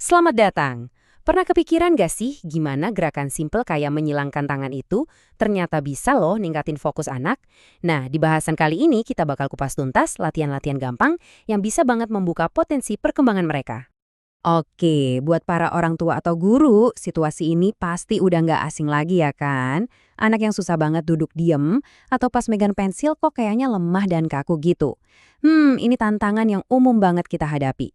Selamat datang. Pernah kepikiran gak sih gimana gerakan simple kayak menyilangkan tangan itu ternyata bisa loh ningkatin fokus anak? Nah, di bahasan kali ini kita bakal kupas tuntas latihan-latihan gampang yang bisa banget membuka potensi perkembangan mereka. Oke, buat para orang tua atau guru, situasi ini pasti udah nggak asing lagi ya kan? Anak yang susah banget duduk diem, atau pas megang pensil kok kayaknya lemah dan kaku gitu. Ini tantangan yang umum banget kita hadapi.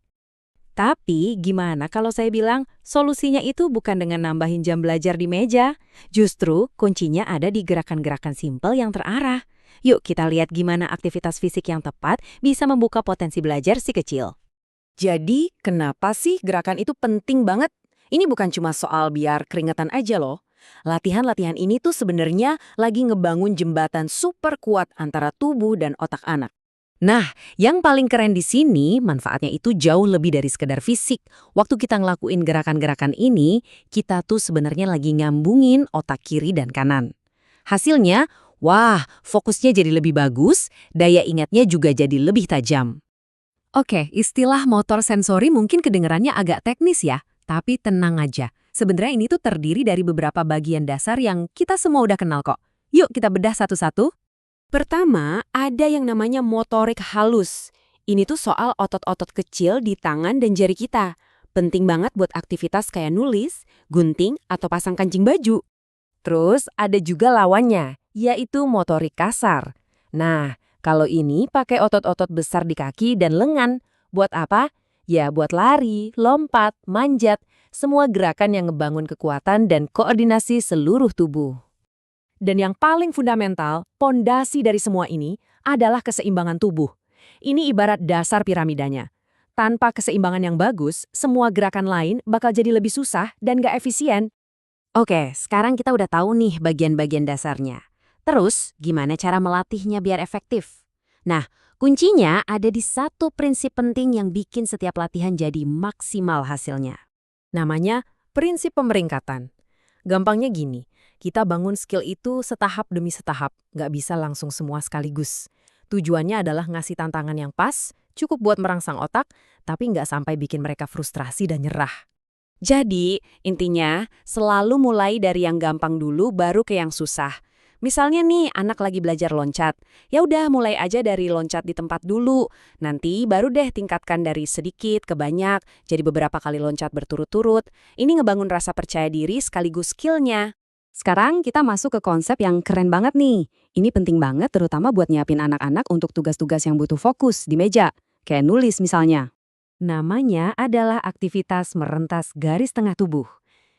Tapi gimana kalau saya bilang solusinya itu bukan dengan nambahin jam belajar di meja? Justru kuncinya ada di gerakan-gerakan simpel yang terarah. Yuk kita lihat gimana aktivitas fisik yang tepat bisa membuka potensi belajar si kecil. Jadi, kenapa sih gerakan itu penting banget? Ini bukan cuma soal biar keringetan aja loh. Latihan-latihan ini tuh sebenarnya lagi ngebangun jembatan super kuat antara tubuh dan otak anak. Nah, yang paling keren di sini, manfaatnya itu jauh lebih dari sekedar fisik. Waktu kita ngelakuin gerakan-gerakan ini, kita tuh sebenarnya lagi ngambungin otak kiri dan kanan. Hasilnya, wah, fokusnya jadi lebih bagus, daya ingatnya juga jadi lebih tajam. Oke, istilah motor sensori mungkin kedengerannya agak teknis ya, tapi tenang aja. Sebenarnya ini tuh terdiri dari beberapa bagian dasar yang kita semua udah kenal kok. Yuk kita bedah satu-satu. Pertama, ada yang namanya motorik halus. Ini tuh soal otot-otot kecil di tangan dan jari kita. Penting banget buat aktivitas kayak nulis, gunting, atau pasang kancing baju. Terus ada juga lawannya, yaitu motorik kasar. Nah, kalau ini pakai otot-otot besar di kaki dan lengan. Buat apa? Ya buat lari, lompat, manjat, semua gerakan yang ngebangun kekuatan dan koordinasi seluruh tubuh. Dan yang paling fundamental, pondasi dari semua ini adalah keseimbangan tubuh. Ini ibarat dasar piramidanya. Tanpa keseimbangan yang bagus, semua gerakan lain bakal jadi lebih susah dan gak efisien. Oke, sekarang kita udah tahu nih bagian-bagian dasarnya. Terus, gimana cara melatihnya biar efektif? Nah, kuncinya ada di satu prinsip penting yang bikin setiap latihan jadi maksimal hasilnya. Namanya prinsip pemeringkatan. Gampangnya gini, kita bangun skill itu setahap demi setahap, nggak bisa langsung semua sekaligus. Tujuannya adalah ngasih tantangan yang pas, cukup buat merangsang otak, tapi nggak sampai bikin mereka frustrasi dan nyerah. Jadi, intinya selalu mulai dari yang gampang dulu baru ke yang susah. Misalnya nih, anak lagi belajar loncat. Ya udah mulai aja dari loncat di tempat dulu. Nanti baru deh tingkatkan dari sedikit ke banyak, jadi beberapa kali loncat berturut-turut. Ini ngebangun rasa percaya diri sekaligus skillnya. Sekarang kita masuk ke konsep yang keren banget nih. Ini penting banget terutama buat nyiapin anak-anak untuk tugas-tugas yang butuh fokus di meja. Kayak nulis misalnya. Namanya adalah aktivitas merentas garis tengah tubuh.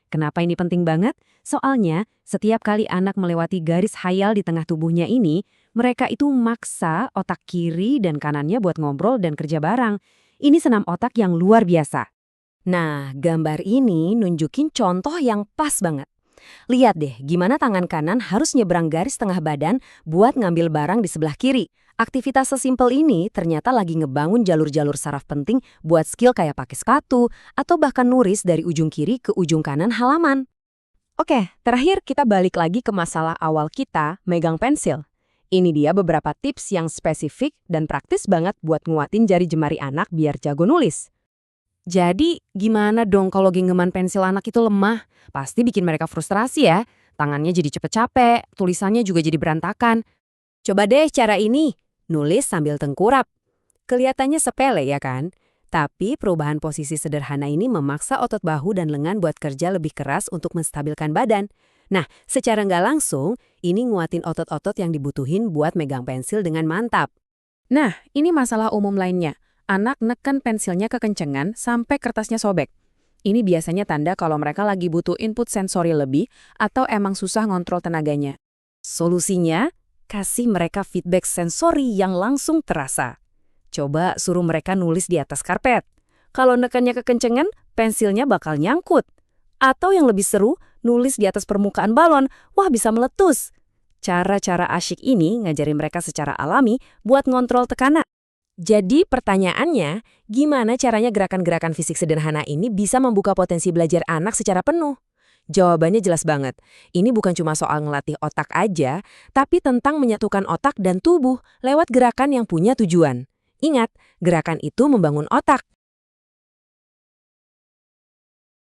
Kenapa ini penting banget? Soalnya, setiap kali anak melewati garis khayal di tengah tubuhnya ini, mereka itu maksa otak kiri dan kanannya buat ngobrol dan kerja bareng. Ini senam otak yang luar biasa. Nah, gambar ini nunjukin contoh yang pas banget. Lihat deh, gimana tangan kanan harus nyebrang garis tengah badan buat ngambil barang di sebelah kiri. Aktivitas sesimpel ini ternyata lagi ngebangun jalur-jalur saraf penting buat skill kayak pakai sepatu atau bahkan nulis dari ujung kiri ke ujung kanan halaman. Oke, terakhir kita balik lagi ke masalah awal kita, megang pensil. Ini dia beberapa tips yang spesifik dan praktis banget buat nguatin jari jemari anak biar jago nulis. Jadi, gimana dong kalau genggaman pensil anak itu lemah? Pasti bikin mereka frustrasi ya. Tangannya jadi cepet capek, tulisannya juga jadi berantakan. Coba deh cara ini, nulis sambil tengkurap. Kelihatannya sepele ya kan? Tapi perubahan posisi sederhana ini memaksa otot bahu dan lengan buat kerja lebih keras untuk menstabilkan badan. Nah, secara nggak langsung, ini nguatin otot-otot yang dibutuhin buat megang pensil dengan mantap. Nah, ini masalah umum lainnya. Anak neken pensilnya kekencengan sampai kertasnya sobek. Ini biasanya tanda kalau mereka lagi butuh input sensori lebih atau emang susah ngontrol tenaganya. Solusinya, kasih mereka feedback sensori yang langsung terasa. Coba suruh mereka nulis di atas karpet. Kalau nekannya kekencengan, pensilnya bakal nyangkut. Atau yang lebih seru, nulis di atas permukaan balon, wah bisa meletus. Cara-cara asyik ini ngajarin mereka secara alami buat ngontrol tekanan. Jadi pertanyaannya, gimana caranya gerakan-gerakan fisik sederhana ini bisa membuka potensi belajar anak secara penuh? Jawabannya jelas banget. Ini bukan cuma soal ngelatih otak aja, tapi tentang menyatukan otak dan tubuh lewat gerakan yang punya tujuan. Ingat, gerakan itu membangun otak,